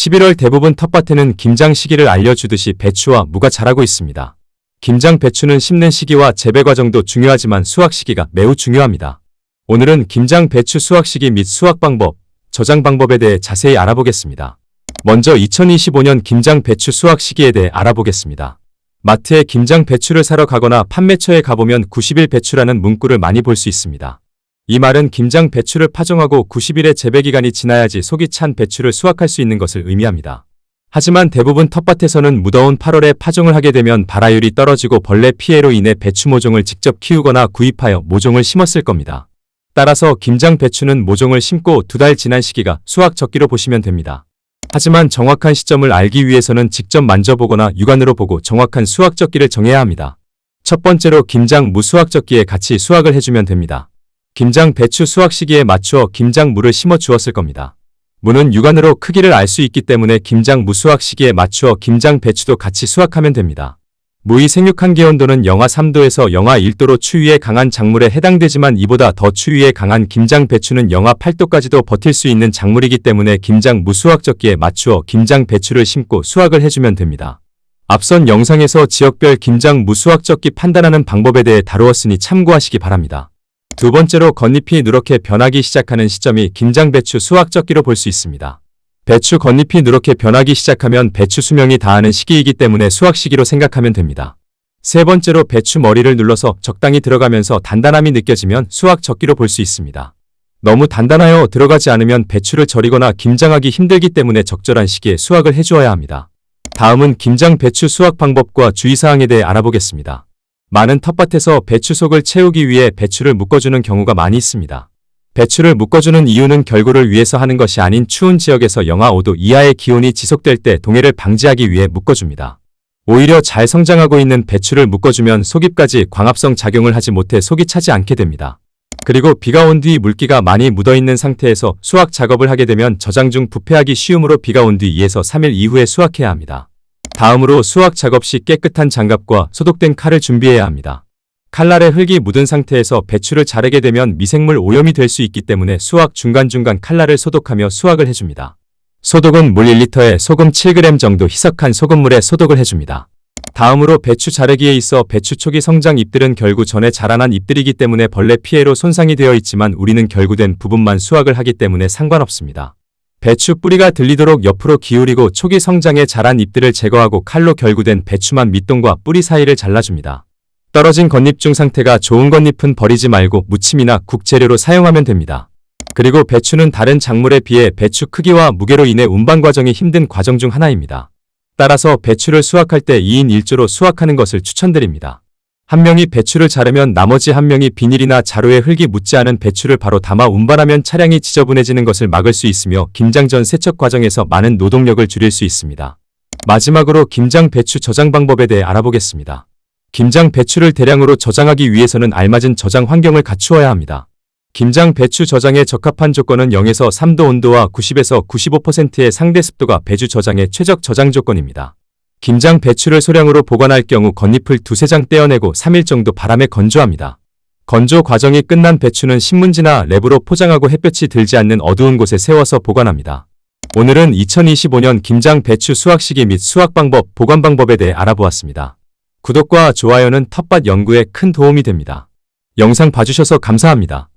11월 대부분 텃밭에는 김장 시기를 알려주듯이 배추와 무가 자라고 있습니다. 김장 배추는 심는 시기와 재배 과정도 중요하지만 수확 시기가 매우 중요합니다. 오늘은 김장 배추 수확 시기 및 수확 방법, 저장 방법에 대해 자세히 알아보겠습니다. 먼저 2025년 김장 배추 수확 시기에 대해 알아보겠습니다. 마트에 김장 배추를 사러 가거나 판매처에 가보면 90일 배추라는 문구를 많이 볼 수 있습니다. 이 말은 김장 배추를 파종하고 90일의 재배기간이 지나야지 속이 찬 배추를 수확할 수 있는 것을 의미합니다. 하지만 대부분 텃밭에서는 무더운 8월에 파종을 하게 되면 발화율이 떨어지고 벌레 피해로 인해 배추 모종을 직접 키우거나 구입하여 모종을 심었을 겁니다. 따라서 김장 배추는 모종을 심고 2달 지난 시기가 수확 적기로 보시면 됩니다. 하지만 정확한 시점을 알기 위해서는 직접 만져보거나 육안으로 보고 정확한 수확 적기를 정해야 합니다. 첫 번째로 김장 무 수확 적기에 같이 수확을 해주면 됩니다. 김장 배추 수확 시기에 맞추어 김장 무를 심어 주었을 겁니다. 무는 육안으로 크기를 알 수 있기 때문에 김장 무 수확 시기에 맞추어 김장 배추도 같이 수확하면 됩니다. 무의 생육한계 온도는 영하 3도에서 영하 1도로 추위에 강한 작물에 해당되지만 이보다 더 추위에 강한 김장 배추는 영하 8도까지도 버틸 수 있는 작물이기 때문에 김장 무 수확 적기에 맞추어 김장 배추를 심고 수확을 해주면 됩니다. 앞선 영상에서 지역별 김장 무 수확 적기 판단하는 방법에 대해 다루었으니 참고하시기 바랍니다. 두 번째로 겉잎이 누렇게 변하기 시작하는 시점이 김장 배추 수확 적기로 볼 수 있습니다. 배추 겉잎이 누렇게 변하기 시작하면 배추 수명이 다하는 시기이기 때문에 수확 시기로 생각하면 됩니다. 세 번째로 배추 머리를 눌러서 적당히 들어가면서 단단함이 느껴지면 수확 적기로 볼 수 있습니다. 너무 단단하여 들어가지 않으면 배추를 절이거나 김장하기 힘들기 때문에 적절한 시기에 수확을 해주어야 합니다. 다음은 김장 배추 수확 방법과 주의사항에 대해 알아보겠습니다. 많은 텃밭에서 배추 속을 채우기 위해 배추를 묶어주는 경우가 많이 있습니다. 배추를 묶어주는 이유는 결구를 위해서 하는 것이 아닌 추운 지역에서 영하 5도 이하의 기온이 지속될 때 동해를 방지하기 위해 묶어줍니다. 오히려 잘 성장하고 있는 배추를 묶어주면 속잎까지 광합성 작용을 하지 못해 속이 차지 않게 됩니다. 그리고 비가 온 뒤 물기가 많이 묻어있는 상태에서 수확 작업을 하게 되면 저장 중 부패하기 쉬우므로 비가 온 뒤 2에서 3일 이후에 수확해야 합니다. 다음으로 수확 작업 시 깨끗한 장갑과 소독된 칼을 준비해야 합니다. 칼날에 흙이 묻은 상태에서 배추를 자르게 되면 미생물 오염이 될 수 있기 때문에 수확 중간중간 칼날을 소독하며 수확을 해줍니다. 소독은 물 1리터에 소금 7g 정도 희석한 소금물에 소독을 해줍니다. 다음으로 배추 자르기에 있어 배추 초기 성장 잎들은 결구 전에 자라난 잎들이기 때문에 벌레 피해로 손상이 되어 있지만 우리는 결구된 부분만 수확을 하기 때문에 상관없습니다. 배추 뿌리가 들리도록 옆으로 기울이고 초기 성장에 자란 잎들을 제거하고 칼로 결구된 배추만 밑동과 뿌리 사이를 잘라줍니다. 떨어진 겉잎 중 상태가 좋은 겉잎은 버리지 말고 무침이나 국 재료로 사용하면 됩니다. 그리고 배추는 다른 작물에 비해 배추 크기와 무게로 인해 운반 과정이 힘든 과정 중 하나입니다. 따라서 배추를 수확할 때 2인 1조로 수확하는 것을 추천드립니다. 한 명이 배추를 자르면 나머지 한 명이 비닐이나 자루에 흙이 묻지 않은 배추를 바로 담아 운반하면 차량이 지저분해지는 것을 막을 수 있으며 김장 전 세척 과정에서 많은 노동력을 줄일 수 있습니다. 마지막으로 김장 배추 저장 방법에 대해 알아보겠습니다. 김장 배추를 대량으로 저장하기 위해서는 알맞은 저장 환경을 갖추어야 합니다. 김장 배추 저장에 적합한 조건은 0에서 3도 온도와 90에서 95%의 상대 습도가 배추 저장의 최적 저장 조건입니다. 김장 배추를 소량으로 보관할 경우 겉잎을 2-3장 떼어내고 3일 정도 바람에 건조합니다. 건조 과정이 끝난 배추는 신문지나 랩으로 포장하고 햇볕이 들지 않는 어두운 곳에 세워서 보관합니다. 오늘은 2025년 김장 배추 수확 시기 및 수확 방법, 보관 방법에 대해 알아보았습니다. 구독과 좋아요는 텃밭 연구에 큰 도움이 됩니다. 영상 봐주셔서 감사합니다.